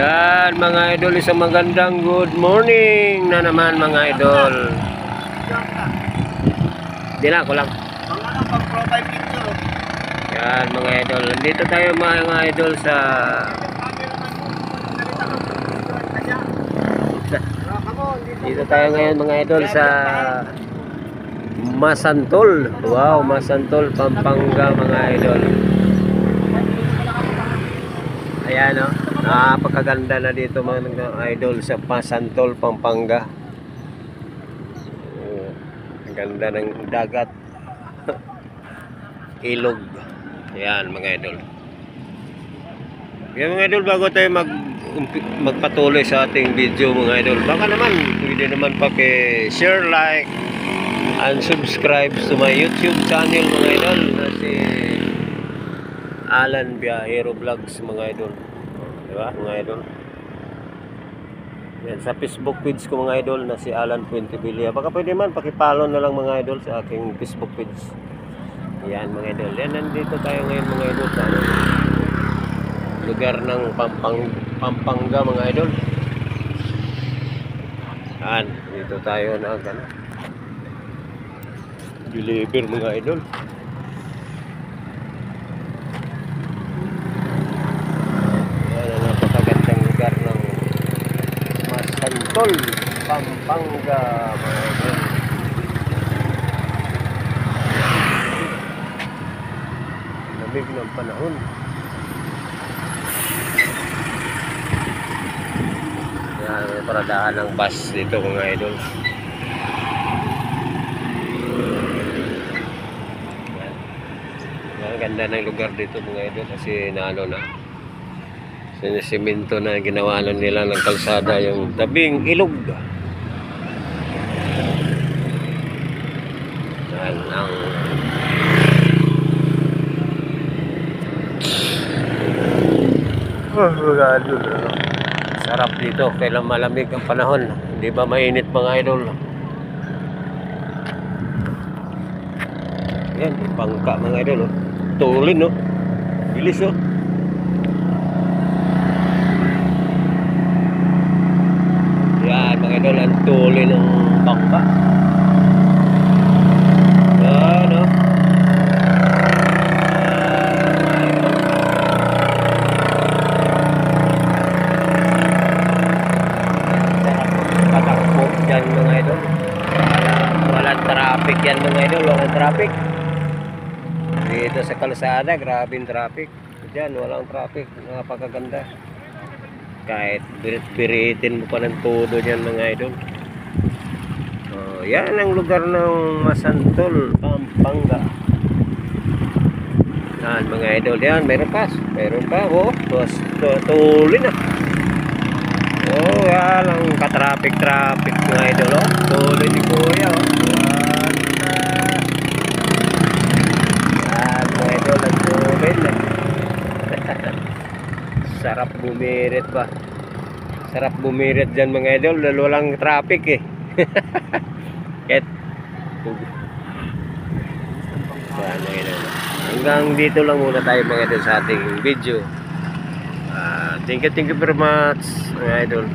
Yan mga idol, isang magandang good morning na naman mga idol. Di na ako lang. Yan mga idol, nandito tayo mga idol sa dito tayo ngayon mga idol sa Masantol. Wow, Masantol, Pampanga mga idol. Ayan o, napakaganda na dito mga idol sa Masantol, Pampanga. Ang ganda ng dagat. Ilog. Ayan mga idol. Kaya mga idol, bago tayo magpatuloy sa ating video mga idol, baka naman pwede naman paki-share, like and subscribe to my YouTube channel mga idol na si Alan Biahero Vlogs mga idol. Diba mga idol? Yan, sa Facebook page ko mga idol na si Alan Puentevilla. Baka pwede man paki-follow na lang mga idol sa aking Facebook page. Yan mga idol. Yan, nandito tayo ngayon mga idol sa lugar ng Pampanga mga idol. Yan, dito tayo na deliver mga idol. Yan ang napakagandang lugar ng Masantol, Pampanga mga idol. Lamig ng panahon. Yan, may paradahan ng bus dito mga idol. Yan, ganda ng lugar dito mga idol kasi naano na sinisemento na ginawa nila ng kalsada yung tabing ilog. Yan ang sarap dito kailan malamig ang panahon, hindi ba mainit mga idol. Yan, bangka mga idol oh. Tulin oh, bilis oh. Yan mga idol, ang tulin ng bangka. Yan oh. Yan mga idol, walang traffic yan mga idol, walang traffic dito sa kalsada. Grabing traffic dyan, walang traffic, napakaganda kahit birit-biritin mo pa ng todo dyan mga idol. Yan ang lugar ng Masantol, Pampanga. Yan mga idol, yan meron pa oh, tulin na. Oh, yan ang ka-traffic mga idol oh. Tuloy ni Kuya oh. Yan mga idol, ang tuloy na. Sarap bumirit ba? Sarap bumirit dyan mga idol, dahil walang traffic eh. Yan mga idol. Hanggang dito lang muna tayo mga idol sa ating video. Thank you very much mga idol.